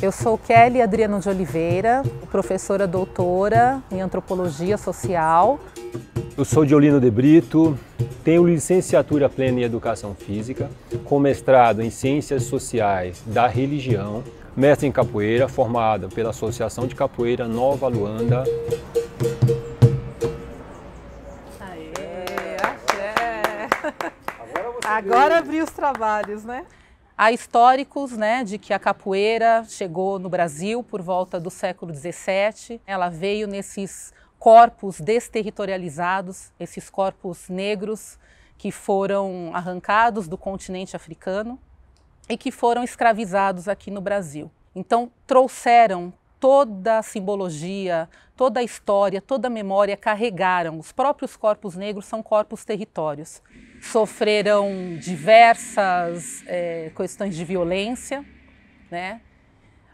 Eu sou Kelly Adriano de Oliveira, professora doutora em Antropologia Social. Eu sou Diolino de Brito, tenho licenciatura plena em Educação Física, com mestrado em Ciências Sociais da Religião, mestre em Capoeira, formado pela Associação de Capoeira Nova Luanda. Aê, axé! Agora abriu os trabalhos, né? Há históricos, né, de que a capoeira chegou no Brasil por volta do século XVII. Ela veio nesses corpos desterritorializados, esses corpos negros que foram arrancados do continente africano e que foram escravizados aqui no Brasil. Então trouxeram toda a simbologia, toda a história, toda a memória, carregaram. Os próprios corpos negros são corpos territórios. Sofreram diversas questões de violência, né?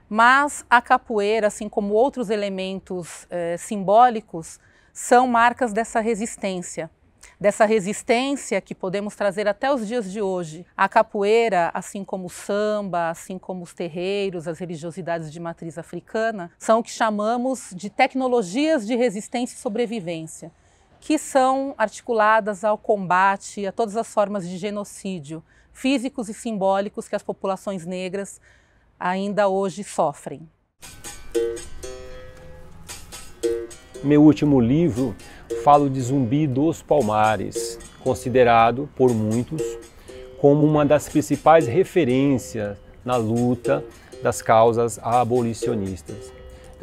Mas a capoeira, assim como outros elementos simbólicos, são marcas dessa resistência que podemos trazer até os dias de hoje. A capoeira, assim como o samba, assim como os terreiros, as religiosidades de matriz africana, são o que chamamos de tecnologias de resistência e sobrevivência, que são articuladas ao combate a todas as formas de genocídio físicos e simbólicos que as populações negras ainda hoje sofrem. Meu último livro falo de Zumbi dos Palmares, considerado por muitos como uma das principais referências na luta das causas abolicionistas.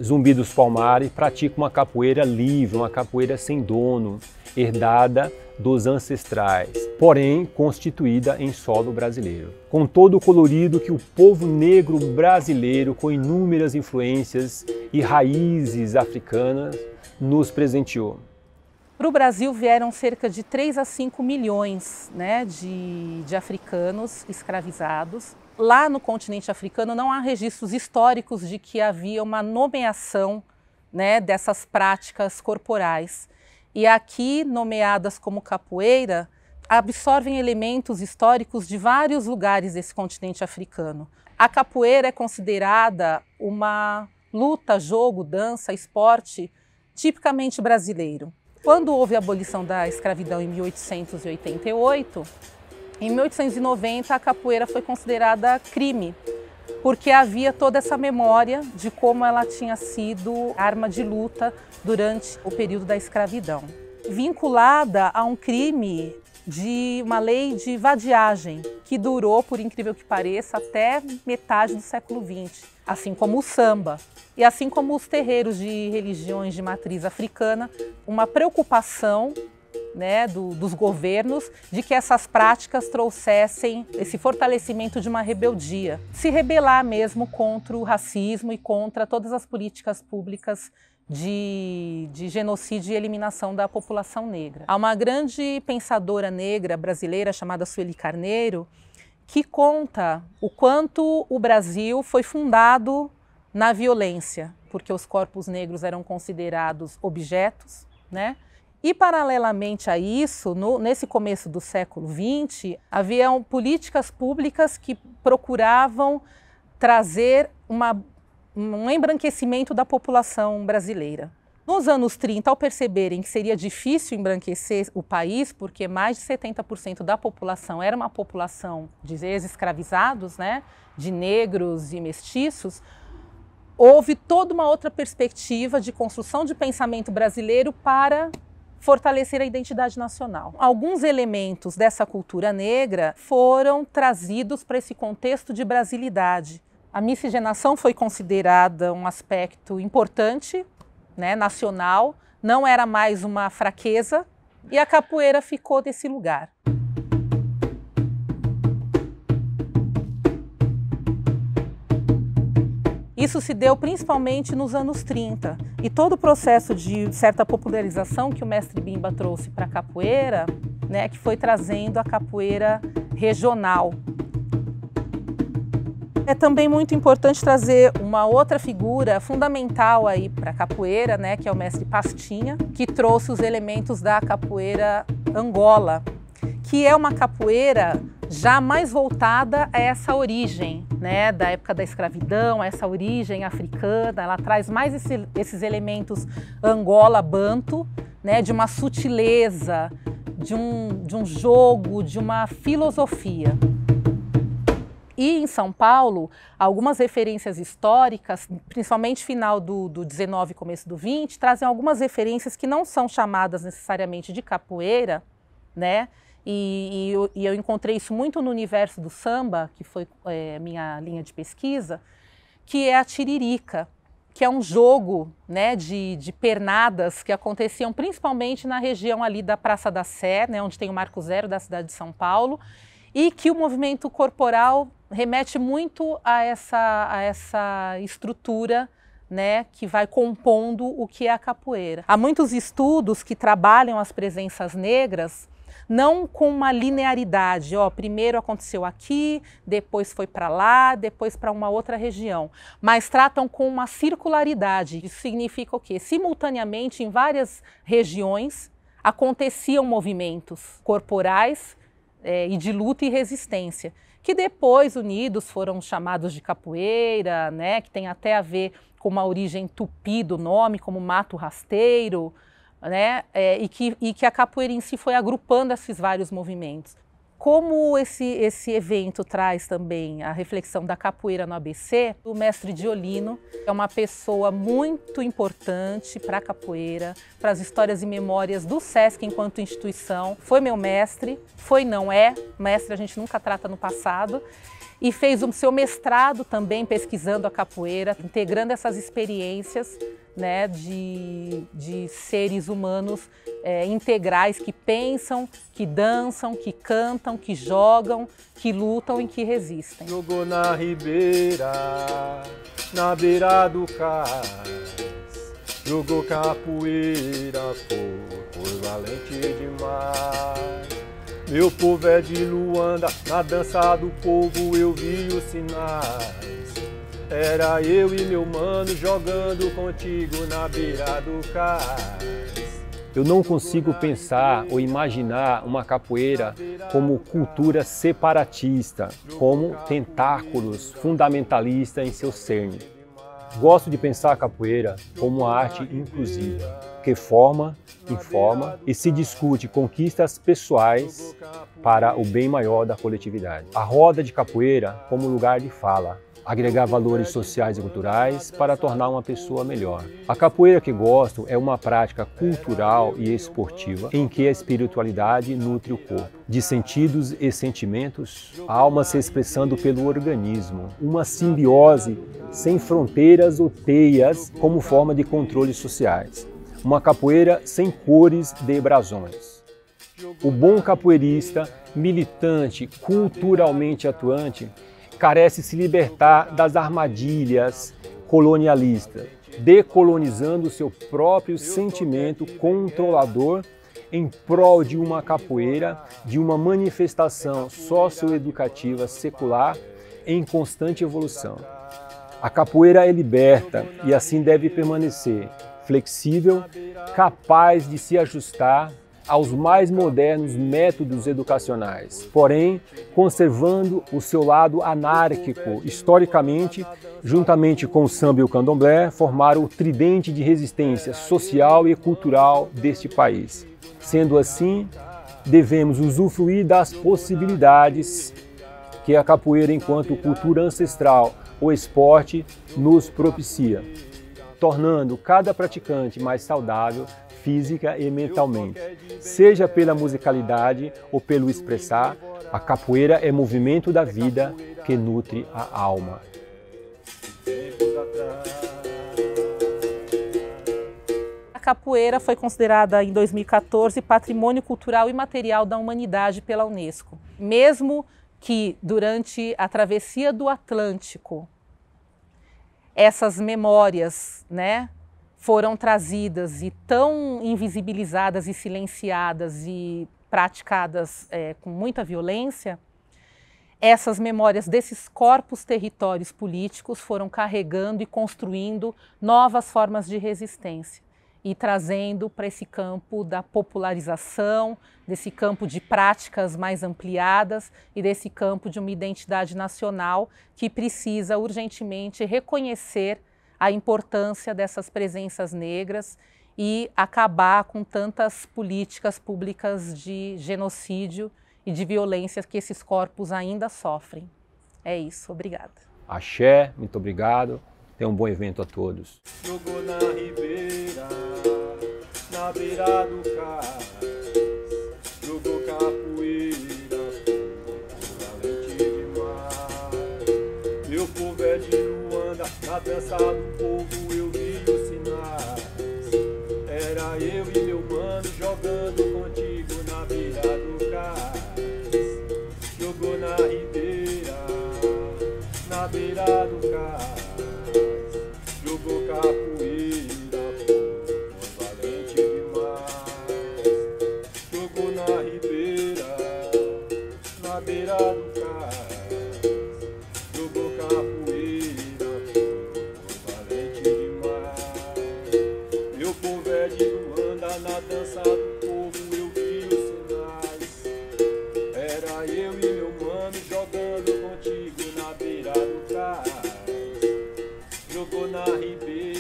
Zumbi dos Palmares pratica uma capoeira livre, uma capoeira sem dono, herdada dos ancestrais, porém constituída em solo brasileiro. Com todo o colorido que o povo negro brasileiro, com inúmeras influências e raízes africanas, nos presenteou. Para o Brasil vieram cerca de 3 a 5 milhões, né, de africanos escravizados. Lá no continente africano não há registros históricos de que havia uma nomeação, né, dessas práticas corporais. E aqui, nomeadas como capoeira, absorvem elementos históricos de vários lugares desse continente africano. A capoeira é considerada uma luta, jogo, dança, esporte tipicamente brasileiro. Quando houve a abolição da escravidão em 1888, em 1890 a capoeira foi considerada crime, porque havia toda essa memória de como ela tinha sido arma de luta durante o período da escravidão. Vinculada a um crime de uma lei de vadiagem, que durou, por incrível que pareça, até metade do século XX, assim como o samba. E assim como os terreiros de religiões de matriz africana, uma preocupação, né, dos governos de que essas práticas trouxessem esse fortalecimento de uma rebeldia. Se rebelar mesmo contra o racismo e contra todas as políticas públicas de genocídio e eliminação da população negra. Há uma grande pensadora negra brasileira chamada Sueli Carneiro que conta o quanto o Brasil foi fundado na violência, porque os corpos negros eram considerados objetos, né? E paralelamente a isso, nesse começo do século XX, haviam políticas públicas que procuravam trazer um embranquecimento da população brasileira. Nos anos 30, ao perceberem que seria difícil embranquecer o país, porque mais de 70% da população era uma população de ex-escravizados, né, de negros e mestiços, houve toda uma outra perspectiva de construção de pensamento brasileiro para fortalecer a identidade nacional. Alguns elementos dessa cultura negra foram trazidos para esse contexto de brasilidade. A miscigenação foi considerada um aspecto importante, né, nacional, não era mais uma fraqueza, e a capoeira ficou desse lugar. Isso se deu principalmente nos anos 30, e todo o processo de certa popularização que o mestre Bimba trouxe para a capoeira, né, que foi trazendo a capoeira regional. É também muito importante trazer uma outra figura fundamental aí para a capoeira, né, que é o mestre Pastinha, que trouxe os elementos da capoeira Angola, que é uma capoeira já mais voltada a essa origem, né, da época da escravidão, a essa origem africana. Ela traz mais esses elementos Angola-Banto, né, de uma sutileza, de um jogo, de uma filosofia. E em São Paulo, algumas referências históricas, principalmente final do 19 e começo do 20, trazem algumas referências que não são chamadas necessariamente de capoeira, né? E eu encontrei isso muito no universo do samba, que foi minha linha de pesquisa, que é a tiririca, que é um jogo, né, de pernadas que aconteciam principalmente na região ali da Praça da Sé, né, onde tem o Marco Zero da cidade de São Paulo, e que o movimento corporal remete muito a essa estrutura, né, que vai compondo o que é a capoeira. Há muitos estudos que trabalham as presenças negras não com uma linearidade, primeiro aconteceu aqui, depois foi para lá, depois para uma outra região, mas tratam com uma circularidade. Isso significa o quê? Simultaneamente, em várias regiões, aconteciam movimentos corporais e de luta e resistência, que depois, unidos, foram chamados de capoeira, né, que tem até a ver com uma origem tupi do nome, como mato rasteiro, né, e que a capoeira em si foi agrupando esses vários movimentos. Como esse evento traz também a reflexão da capoeira no ABC, o mestre Diolino é uma pessoa muito importante para a capoeira, para as histórias e memórias do SESC enquanto instituição. Foi meu mestre, não é, mestre a gente nunca trata no passado, e fez o seu mestrado também pesquisando a capoeira, integrando essas experiências, né, de seres humanos integrais que pensam, que dançam, que cantam, que jogam, que lutam e que resistem. Jogou na ribeira, na beira do cais, jogou capoeira, foi valente demais. Meu povo é de Luanda, na dança do povo eu vi os sinais. Era eu e meu mano jogando contigo na beira do cais. Eu não consigo pensar ou imaginar uma capoeira como cultura separatista, como tentáculos fundamentalista em seu cerne. Gosto de pensar a capoeira como uma arte inclusiva, que forma, informa e se discute conquistas pessoais para o bem maior da coletividade. A roda de capoeira como lugar de fala, agregar valores sociais e culturais para tornar uma pessoa melhor. A capoeira que gosto é uma prática cultural e esportiva em que a espiritualidade nutre o corpo, de sentidos e sentimentos, a alma se expressando pelo organismo, uma simbiose sem fronteiras ou teias como forma de controles sociais. Uma capoeira sem cores de brasões. O bom capoeirista, militante, culturalmente atuante, carece se libertar das armadilhas colonialistas, decolonizando seu próprio sentimento controlador em prol de uma capoeira, de uma manifestação socioeducativa secular em constante evolução. A capoeira é liberta e assim deve permanecer, flexível, capaz de se ajustar aos mais modernos métodos educacionais, porém conservando o seu lado anárquico. Historicamente, juntamente com o samba e o candomblé, formaram o tridente de resistência social e cultural deste país. Sendo assim, devemos usufruir das possibilidades que a capoeira, enquanto cultura ancestral ou esporte, nos propicia, tornando cada praticante mais saudável física e mentalmente. Seja pela musicalidade ou pelo expressar, a capoeira é movimento da vida que nutre a alma. A capoeira foi considerada em 2014 Patrimônio Cultural Imaterial da Humanidade pela Unesco. Mesmo que durante a travessia do Atlântico, essas memórias, né, foram trazidas e tão invisibilizadas e silenciadas e praticadas com muita violência, essas memórias desses corpos territórios políticos foram carregando e construindo novas formas de resistência. e trazendo para esse campo da popularização, desse campo de práticas mais ampliadas e desse campo de uma identidade nacional que precisa urgentemente reconhecer a importância dessas presenças negras e acabar com tantas políticas públicas de genocídio e de violência que esses corpos ainda sofrem. É isso, obrigada. Axé, muito obrigado. Tenha um bom evento a todos. Jogou na ribeira, na beira do cais, jogou capoeira, valente demais. Meu povo é de Luanda, na dança do povo eu vi os sinais. Era eu e meu mano jogando contigo na beira do cais. Jogou na ribeira, na beira do cais. Jogou capoeira, foi valente demais. Jogou na ribeira, na beira do cais. Jogou capoeira, foi valente demais. Meu povo é de Luanda, na dança do povo eu vi os sinais. Era eu e meu mano jogando contigo na beira do cais. Jogou na ribeira.